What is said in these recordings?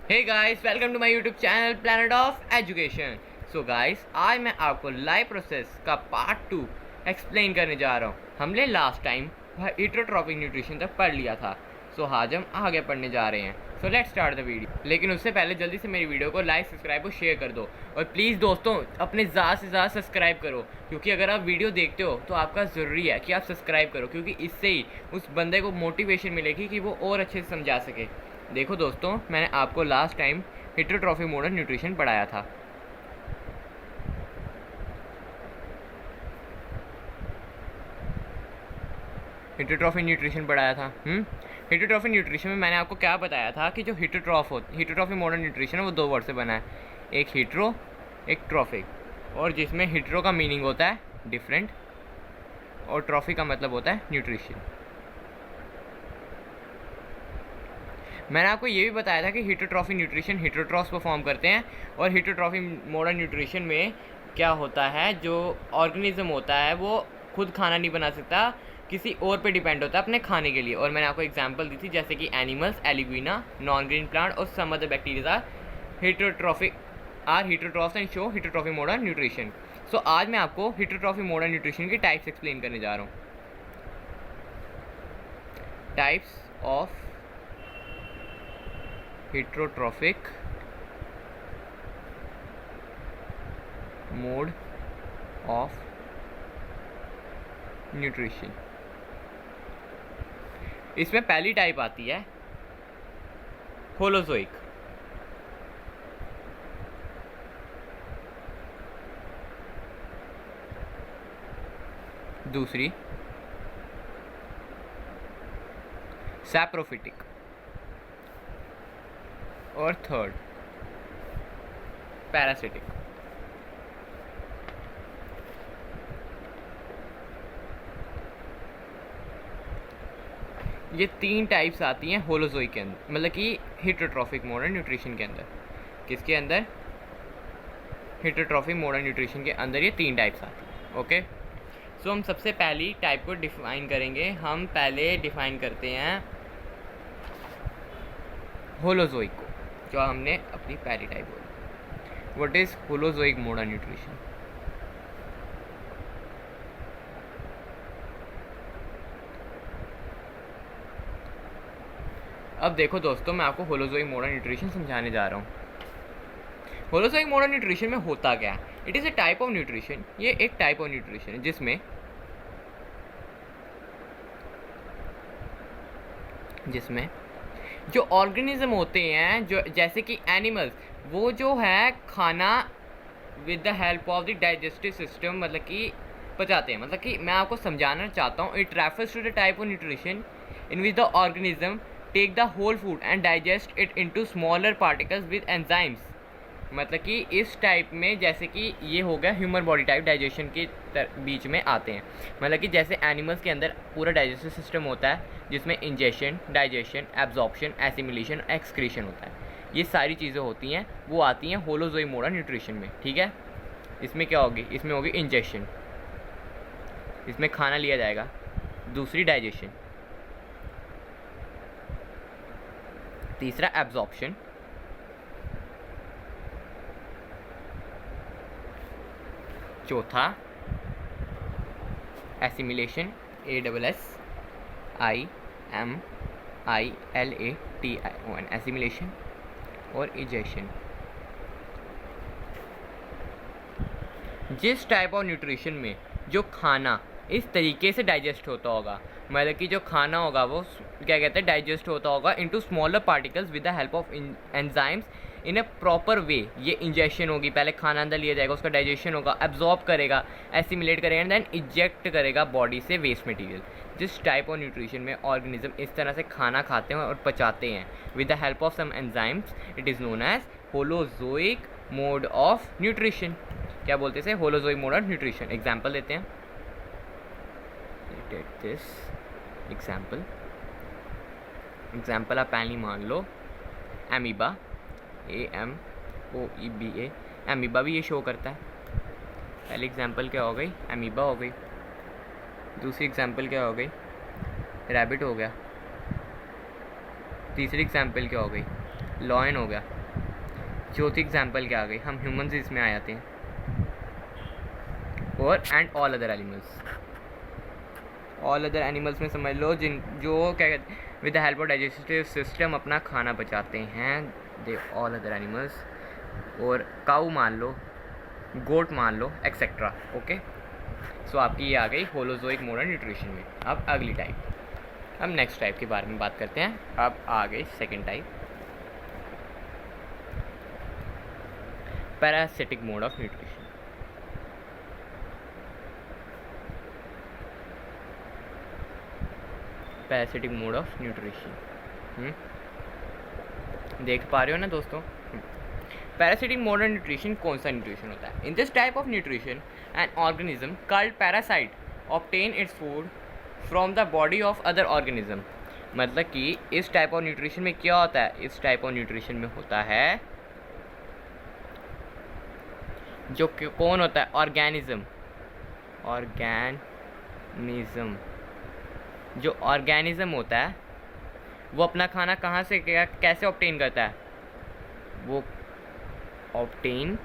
Hey guys, welcome to my YouTube channel planet of education. So guys, आज मैं आपको life process का part 2 explain करने जा रहा हूँ। हमने लास्ट टाइम हिट्रोट्रॉफिक न्यूट्रिशन तक पढ़ लिया था। सो आज हम आगे पढ़ने जा रहे हैं। So let's start the video. लेकिन उससे पहले जल्दी से मेरी वीडियो को लाइक, सब्सक्राइब और शेयर कर दो। और प्लीज़ दोस्तों, अपने ज़्यादा से ज़्यादा सब्सक्राइब करो, क्योंकि अगर आप वीडियो देखते हो तो आपका ज़रूरी है कि आप सब्सक्राइब करो, क्योंकि इससे ही उस बंदे को मोटिवेशन मिलेगी कि वो और अच्छे से समझा सके। देखो दोस्तों, मैंने आपको last time heterotrophic mode of nutrition पढ़ाया था। हिट्रोट्रॉफिक न्यूट्रिशन पढ़ाया था। हिट्रोट्रॉफिक न्यूट्रिशन में मैंने आपको क्या बताया था कि जो हिट्रोट्रॉफिक मोड ऑफ न्यूट्रिशन है वो दो वर्ड से बना है, एक हिट्रो, एक ट्रॉफिक। और जिसमें हिट्रो का मीनिंग होता है डिफरेंट और ट्रॉफिक का मतलब होता है न्यूट्रिशन। मैंने आपको ये भी बताया था कि हिट्रोट्रॉफिक न्यूट्रिशन हिट्रोट्रॉफ्स परफॉर्म करते हैं, और हिट्रोट्रॉफिक मोड ऑफ न्यूट्रिशन में क्या होता है, जो ऑर्गेनिज्म होता है वो खुद खाना नहीं बना सकता, किसी और पे डिपेंड होता है अपने खाने के लिए। और मैंने आपको एग्जांपल दी थी, जैसे कि एनिमल्स, एलिग्विना, नॉन ग्रीन प्लांट और some other bacteria are heterotrophs and show heterotrophic mode of nutrition. So आज मैं आपको हिट्रोट्रॉफिक मोड ऑफ न्यूट्रिशन की टाइप्स एक्सप्लेन करने जा रहा हूँ। Types of heterotrophic mode of nutrition। इसमें पहली टाइप आती है होलोजोइक। दूसरी सैप्रोफिटिक। और थर्ड पैरासिटिक। ये तीन टाइप्स आती हैं होलोजोइक के अंदर, मतलब कि हिट्रोट्रॉफिक मोड ऑफ न्यूट्रिशन के अंदर। किसके अंदर? हिट्रोट्रॉफिक मोड ऑफ न्यूट्रिशन के अंदर ये तीन टाइप्स आती हैं। ओके, सो हम सबसे पहली टाइप को डिफाइन करेंगे। हम पहले डिफाइन करते हैं होलोजोइक को, जो हमने अपनी पहली टाइप बोली। What is holozoic mode of nutrition? अब देखो दोस्तों, मैं आपको होलोजोइक मोड ऑफ न्यूट्रिशन समझाने जा रहा हूँ। होलोजोइक मोड ऑफ न्यूट्रिशन में होता क्या है? It is a type of nutrition. ये एक टाइप ऑफ न्यूट्रिशन है जिसमें जो ऑर्गेनिज्म होते हैं, जो जैसे कि एनिमल्स, वो जो है खाना with the help of the digestive system, मतलब कि पचाते हैं। मतलब कि मैं आपको समझाना चाहता हूँ, it refers to the type of nutrition in which the organism take the whole food and digest it into smaller particles with enzymes. मतलब कि इस टाइप में, जैसे कि ये हो गया ह्यूमन बॉडी टाइप, डाइजेशन के बीच में आते हैं। मतलब कि जैसे एनिमल्स के अंदर पूरा डाइजेस्टिव सिस्टम होता है, जिसमें ingestion, digestion, absorption, assimilation, excretion होता है। ये सारी चीज़ें होती हैं, वो आती हैं होलोजोइक मोड ऑफ न्यूट्रिशन में। ठीक है, इसमें क्या होगी? इसमें होगी इंजेशन, इसमें खाना लिया जाएगा। दूसरी डाइजेशन, तीसरा एब्जॉर्प्शन, चौथा एसिमिलेशन, ASSIMILATION, एसिमिलेशन, और इजेशन। जिस टाइप ऑफ न्यूट्रिशन में जो खाना इस तरीके से डाइजेस्ट होता होगा, मतलब कि जो खाना होगा वो क्या कहते हैं, डाइजेस्ट होता होगा into smaller particles with the help of enzymes in A proper way. ये इंजेक्शन होगी, पहले खाना अंदर लिया जाएगा, उसका डाइजेशन होगा, एब्जॉर्ब करेगा, एसिमिलेट करेगा एंड देन इजेक्ट करेगा बॉडी से वेस्ट मटेरियल। जिस टाइप ऑफ न्यूट्रिशन में ऑर्गेनिज्म इस तरह से खाना खाते हैं और पचाते हैं with the help of some enzymes, it is known as holozoic mode of nutrition. क्या बोलते हैं? Holozoic mode of nutrition. Example देते हैं। टेक दिस एग्जाम्पल आप पहली मान लो एमीबा, AMOEBA, एमीबा भी ये शो करता है। पहली एग्जाम्पल क्या हो गई? एमीबा हो गई। दूसरी एग्जाम्पल क्या हो गई? रैबिट हो गया। तीसरी एग्जाम्पल क्या हो गई? लॉयन हो गया। चौथी एग्जाम्पल क्या आ गई, हम ह्यूमंस इसमें आ जाते हैं, और and all other animals. All other animals में समझ लो जिन जो क्या कहते हैं with the help of digestive system अपना खाना पचाते हैं, दे ऑल अदर एनिमल्स। और काऊ मान लो, गोट मान लो, एक्सेट्रा। ओके, सो आपकी ये आ गई होलोजोइक मोड ऑफ न्यूट्रिशन में। अब अगली टाइप, अब नेक्स्ट टाइप के बारे में बात करते हैं। अब आ गई second type, parasitic mode of nutrition. Parasitic mode of nutrition देख पा रहे हो ना दोस्तों। पैरासिटिक मोड ऑफ न्यूट्रिशन कौन सा न्यूट्रिशन होता है? इन this type of nutrition an organism called parasite obtain its food from the body of other organism. मतलब कि इस टाइप ऑफ न्यूट्रिशन में क्या होता है? इस टाइप ऑफ न्यूट्रिशन में होता है जो कौन होता है? ऑर्गेनिज्म। जो ऑर्गेनिज्म होता है वो अपना खाना कहाँ से कैसे ऑब्टेन करता है? वो obtain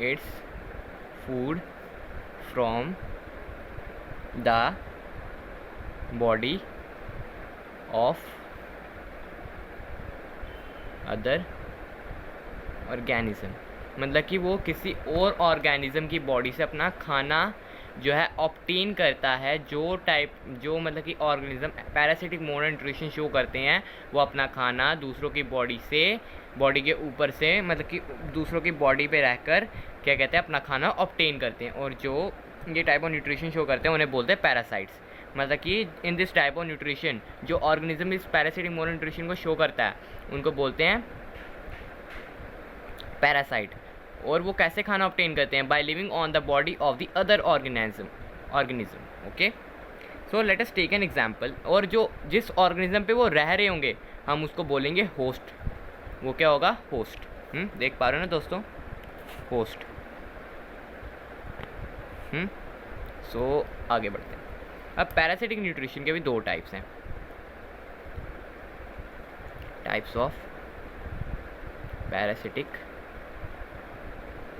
its food from the body of other organism. मतलब कि वो किसी और ऑर्गेनिज्म की बॉडी से अपना खाना जो है ऑब्टेन करता है। जो मतलब कि organism parasitic mode of nutrition show करते हैं, वो अपना खाना दूसरों की बॉडी के ऊपर से मतलब कि दूसरों की बॉडी पे रहकर क्या कहते हैं अपना खाना ऑब्टेन करते हैं। और जो ये टाइप ऑफ न्यूट्रिशन शो करते हैं उन्हें बोलते हैं पैरासाइट्स। मतलब कि इन दिस टाइप ऑफ न्यूट्रिशन जो ऑर्गेनिज्म इस पैरासिटिक मोड ऑफ न्यूट्रिशन को शो करता है उनको बोलते हैं पैरासाइट। और वो कैसे खाना ऑब्टेन करते हैं? By living on the body of the other organism. Okay, so let us take an example. और जो जिस ऑर्गेनिज्म पे वो रह रहे होंगे हम उसको बोलेंगे होस्ट। वो क्या होगा? होस्ट। देख पा रहे हो ना दोस्तों, होस्ट। सो आगे बढ़ते हैं। अब पैरासिटिक न्यूट्रिशन के भी दो टाइप्स हैं। Types of parasitic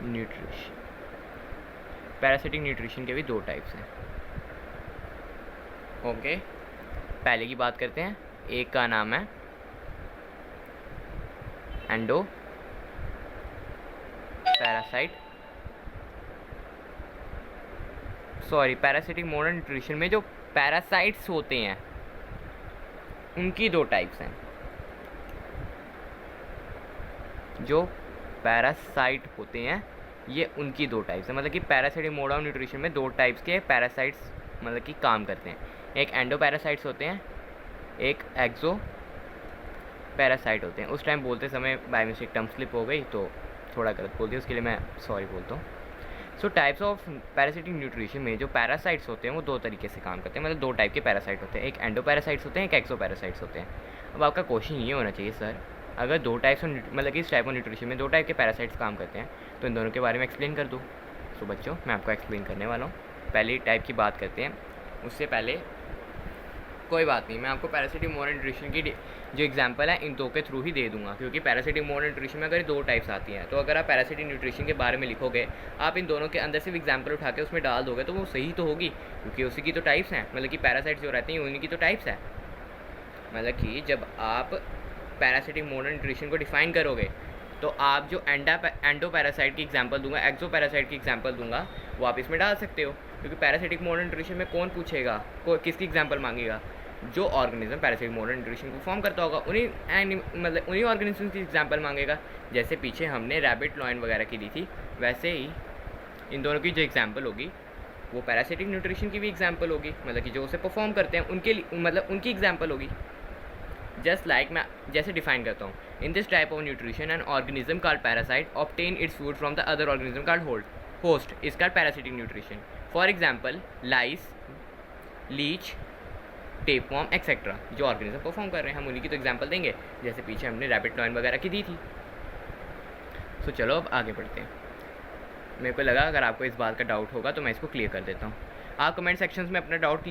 nutrition. Parasitic nutrition के भी दो टाइप्स हैं। ओके, पहले की बात करते हैं। एक का नाम है endo parasite. Parasitic mode of nutrition में जो पैरासाइट्स होते हैं उनकी दो टाइप्स हैं। जो पैरासाइट होते हैं ये उनकी दो टाइप्स हैं। मतलब कि पैरासिटिक मोड ऑफ न्यूट्रिशन में दो टाइप्स के पैरासाइट्स मतलब कि काम करते हैं। एक एंडो पैरासाइट्स होते हैं, एक एक्सो पैरासाइट होते हैं। उस टाइम बोलते समय बाय मिस्टेक टर्म स्लिप हो गई तो थोड़ा गलत बोल दिया, उसके लिए मैं सॉरी बोलता हूँ। सो टाइप्स ऑफ पैरासिटिक न्यूट्रिशन में जो पैरासाइट्स होते हैं वो दो तरीके से काम करते हैं। मतलब दो टाइप के पैरासाइट होते हैं, एक एंडो पैरासाइट्स होते हैं, एक एक्सो पैरासाइट्स होते हैं। अब आपका क्वेश्चन ये होना चाहिए सर, अगर दो टाइप्स मतलब कि इस टाइप ऑफ न्यूट्रिशन में दो टाइप के पैरासाइट्स काम करते हैं तो इन दोनों के बारे में एक्सप्लेन कर दूँ। सो बच्चों मैं आपको एक्सप्लेन करने वाला हूँ। पहली टाइप की बात करते हैं। उससे पहले कोई बात नहीं, मैं आपको पैरासिटिक मोड ऑफ न्यूट्रिशन की जो एग्जांपल है इन दो के थ्रू ही दे दूंगा, क्योंकि पैरासिटिक मोड ऑफ न्यूट्रिशन में अगर दो टाइप्स आती हैं तो अगर आप पैरासिटिक न्यूट्रिशन के बारे में लिखोगे, आप इन दोनों के अंदर से भी एग्जांपल उठा के उसमें डाल दोगे तो वो सही तो होगी, क्योंकि उसी की तो टाइप्स हैं। मतलब कि पैरासाइट्स जो रहती हैं उन्हीं की तो टाइप्स है। मतलब कि जब आप पैरासिटिक मोड ऑफ न्यूट्रिशन को डिफाइन करोगे तो आप जो एंडो पैरासाइट की एग्जांपल दूंगा, एक्सो पैरासाइट की एग्जांपल दूंगा, वो आप इसमें डाल सकते हो। क्योंकि पैरासिटिक मोड ऑफ न्यूट्रिशन में कौन पूछेगा, किसकी एग्जांपल मांगेगा? जो organism parasitic mode of nutrition को फॉर्म करता होगा उन्हीं ऑर्गेनिज्म की एग्जांपल मांगेगा। जैसे पीछे हमने रैबिट, लॉयन वगैरह की दी थी, वैसे ही इन दोनों की जो एग्जांपल होगी वो पैरासिटिक न्यूट्रिशन की भी एग्जांपल होगी। मतलब कि जो उसे परफॉर्म करते हैं उनके लिए मतलब उनकी एग्जांपल होगी। जस्ट लाइक मैं जैसे डिफाइन करता हूँ, in this type of nutrition an organism called parasite obtain its food from the other organism called host is called parasitic nutrition. For example lice, leech, tapeworm etcetera. जो organism perform कर रहे हैं हम उन्हीं की तो एग्जांपल देंगे, जैसे पीछे हमने रैबिट, लॉयन वगैरह की दी थी। सो चलो अब आगे बढ़ते हैं। मेरे को लगा अगर आपको इस बात का डाउट होगा तो मैं इसको क्लियर कर देता हूँ। आप कमेंट सेक्शंस में अपना डाउट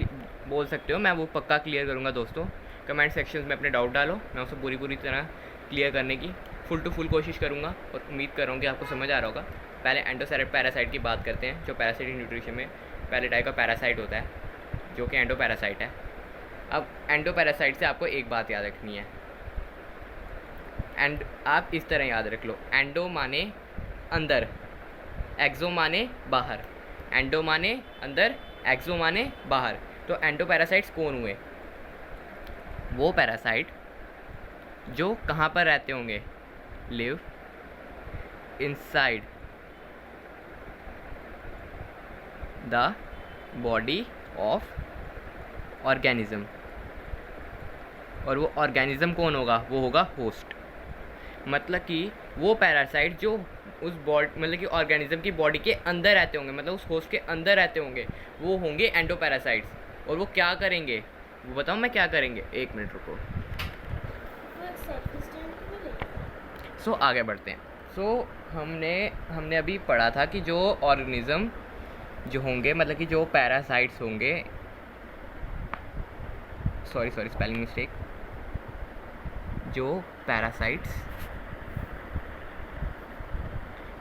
बोल सकते हो, मैं वो पक्का क्लियर करूँगा दोस्तों। कमेंट सेक्शंस में अपने डाउट डालो, मैं उसे पूरी तरह क्लियर करने की फुल टू फुल कोशिश करूँगा और उम्मीद कर रहा हूँ कि आपको समझ आ रहा होगा। पहले एंडोसैरेट पैरासाइट की बात करते हैं। जो पैरासिटिक न्यूट्रिशन में पहले टाइप का पैरासाइट होता है जो कि एंडोपैरासाइट है। अब एंडोपैरासाइट से आपको एक बात याद रखनी है, एंड आप इस तरह याद रख लो, एंडो माने अंदर, एक्सो माने बाहर। एंडो माने अंदर, एक्सो माने बाहर। तो एंडोपैरासाइट्स कौन हुए? वो पैरासाइट जो कहाँ पर रहते होंगे? Live inside the body of organism. और वो ऑर्गेनिज्म कौन होगा? वो होगा होस्ट। मतलब कि वो पैरासाइट जो उस बॉडी मतलब कि ऑर्गेनिज्म की बॉडी के अंदर रहते होंगे, मतलब उस होस्ट के अंदर रहते होंगे, वो होंगे एंडोपैरासाइट्स। और वो क्या करेंगे वो बताऊँ मैं क्या करेंगे? एक मिनट रुको। सो आगे बढ़ते हैं। सो हमने अभी पढ़ा था कि जो ऑर्गेनिज्म जो होंगे, मतलब कि जो पैरासाइट्स होंगे, सॉरी स्पेलिंग मिस्टेक, जो पैरासाइट्स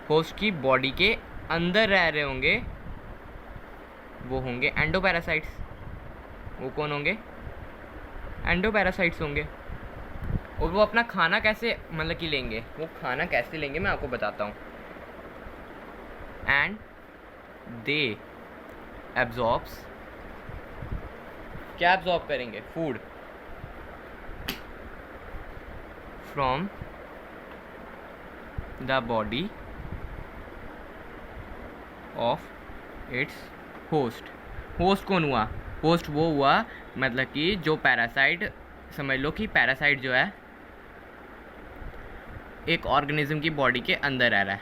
होस्ट की बॉडी के अंदर रह रहे होंगे वो होंगे एंडोपैरासाइट्स। वो कौन होंगे? एंडोपैरासाइट्स होंगे। और वो अपना खाना कैसे मतलब कि लेंगे? वो खाना कैसे लेंगे मैं आपको बताता हूँ। एंड दे एब्जॉर्ब्स, क्या एब्जॉर्ब करेंगे? Food from the body of its host. Host कौन हुआ? होस्ट वो हुआ मतलब कि जो पैरासाइट, समझ लो कि पैरासाइट जो है एक ऑर्गेनिज्म की बॉडी के अंदर रह रहा है,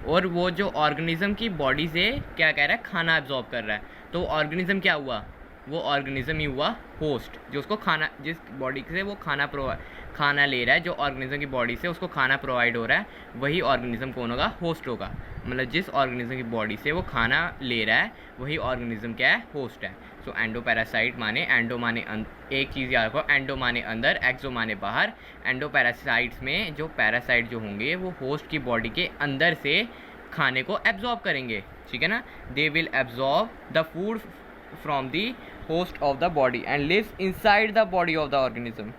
और वो जो ऑर्गेनिज्म की बॉडी से क्या कह रहा है? खाना एब्जॉर्ब कर रहा है। तो ऑर्गेनिज्म क्या हुआ? वो ऑर्गेनिज्म ही हुआ होस्ट, जो उसको खाना, जिस बॉडी से वो खाना ले रहा है, जो ऑर्गेनिज्म की बॉडी से उसको खाना प्रोवाइड हो रहा है, वही ऑर्गेनिज्म कौन होगा? होस्ट होगा। मतलब जिस ऑर्गेनिज्म की बॉडी से वो खाना ले रहा है वही ऑर्गेनिज्म क्या है? होस्ट है। सो एंडोपैरासाइट माने, एंडो माने एक चीज़ याद रखो, एंडो माने अंदर, एक्सो माने बाहर। एंडोपैरासाइट्स में जो पैरासाइट जो होंगे वो होस्ट की बॉडी के अंदर से खाने को एब्जॉर्ब करेंगे, ठीक है ना? They will absorb the food from the host of the body and lives inside the body of the organism.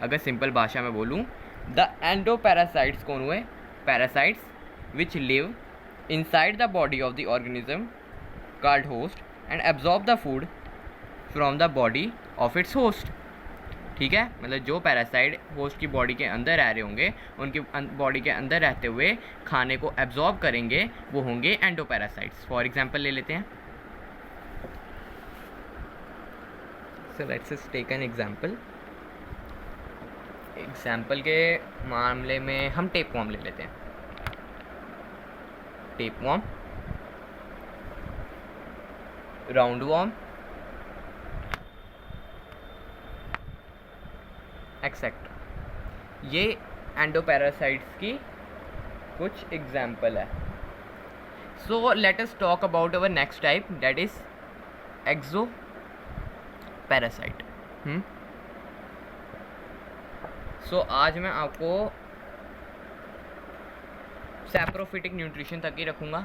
अगर सिंपल भाषा में बोलूँ, द एंडोपैरासाइट्स कौन हुए? Parasites which live inside the body of the organism called host and absorb the food from the body of its host। ठीक है, मतलब जो पैरासाइट होस्ट की बॉडी के अंदर रह रहे होंगे, उनकी बॉडी के अंदर रहते हुए खाने को एब्जॉर्ब करेंगे, वो होंगे एंडोपैरासाइट्स। फॉर एग्जांपल ले लेते हैं। So let's take an example. Example के मामले में हम टेपवर्म ले लेते हैं। टेपवर्म, राउंडवर्म, एक्सेट्रा, ये एंडोपैरासाइट्स की कुछ एग्जाम्पल है। So let us talk about our next type, that is exoparasite. So आज मैं आपको सैप्रोफिटिक न्यूट्रिशन तक ही रखूँगा।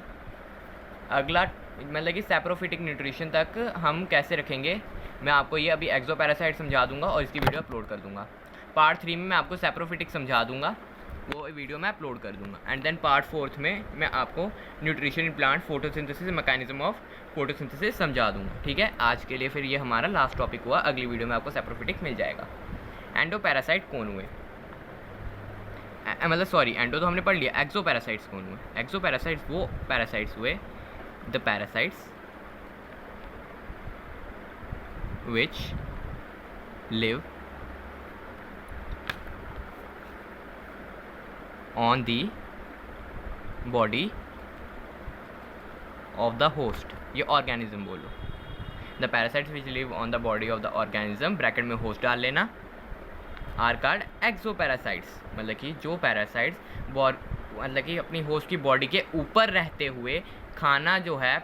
अगला मतलब कि सैप्रोफिटिक न्यूट्रिशन तक हम कैसे रखेंगे, मैं आपको ये अभी एक्सोपैरासाइट समझा दूंगा और इसकी वीडियो अपलोड कर दूंगा। पार्ट 3 में मैं आपको सैप्रोफिटिक समझा दूंगा, वो वीडियो मैं अपलोड कर दूंगा। एंड देन पार्ट 4 में मैं आपको nutrition in plant, photosynthesis, mechanism of photosynthesis समझा दूंगा। ठीक है, आज के लिए फिर ये हमारा लास्ट टॉपिक हुआ। अगली वीडियो में आपको सैप्रोफिटिक मिल जाएगा। एंडोपैरासाइट कौन हुए? मतलब सॉरी, एंडो तो हमने पढ़ लिया, एक्सोपैरासाइट्स कौन हुए? एक्सोपैरासाइट्स वो पैरासाइट्स हुए, the parasites which live on the body of the host, ये ऑर्गेनिज्म बोलो। The parasites which live on the body of the organism, bracket में होस्ट डाल लेना, आर कार्ड एक्सोपैरासाइट्स, मतलब कि जो पैरासाइट्स मतलब कि अपनी होस्ट की बॉडी के ऊपर रहते हुए खाना जो है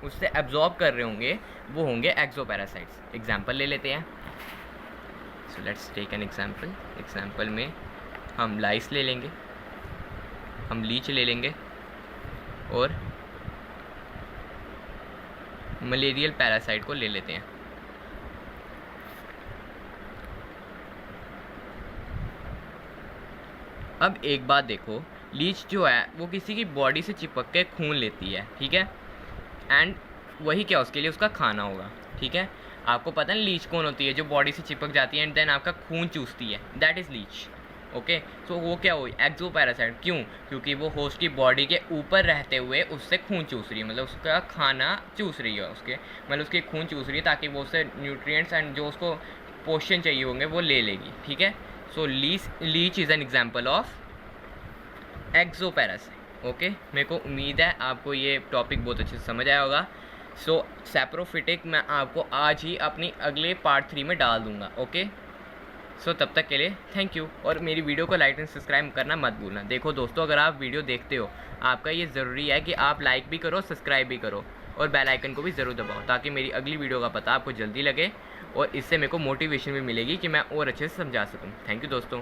उससे एब्जॉर्ब कर रहे होंगे, वो होंगे एक्सोपैरासाइट्स। एग्जाम्पल ले लेते हैं। So let's take an example में हम लाइस ले लेंगे, हम लीच ले लेंगे और मलेरियल पैरासाइट को ले लेते हैं। अब एक बात देखो, लीच जो है वो किसी की बॉडी से चिपक के खून लेती है, ठीक है, एंड वही क्या उसके लिए उसका खाना होगा, ठीक है। आपको पता है लीच कौन होती है, जो बॉडी से चिपक जाती है एंड देन आपका खून चूसती है, दैट इज़ लीच। ओके, सो वो क्या हुई, एक्सो पैरासाइट। क्यों? क्योंकि वो होस्ट की बॉडी के ऊपर रहते हुए उससे खून चूस रही है, मतलब उसका खाना चूस रही है, उसके मतलब उसके खून चूस रही है, ताकि वो उससे न्यूट्रिएंट्स एंड जो उसको पोषण चाहिए होंगे वो ले लेगी, ठीक है। So leech is an example of exoparasite. Okay, मेरे को उम्मीद है आपको ये टॉपिक बहुत अच्छे से समझ आया होगा। सो सैप्रोफिटिक मैं आपको आज ही अपनी अगले पार्ट 3 में डाल दूंगा। ओके, सो तब तक के लिए थैंक यू, और मेरी वीडियो को लाइक एंड सब्सक्राइब करना मत भूलना। देखो दोस्तों, अगर आप वीडियो देखते हो, आपका ये ज़रूरी है कि आप लाइक भी करो, सब्सक्राइब भी करो, और बेल आइकन को भी ज़रूर दबाओ, ताकि मेरी अगली वीडियो का पता आपको जल्दी लगे, और इससे मेरे को मोटिवेशन भी मिलेगी कि मैं और अच्छे से समझा सकूँ। थैंक यू दोस्तों।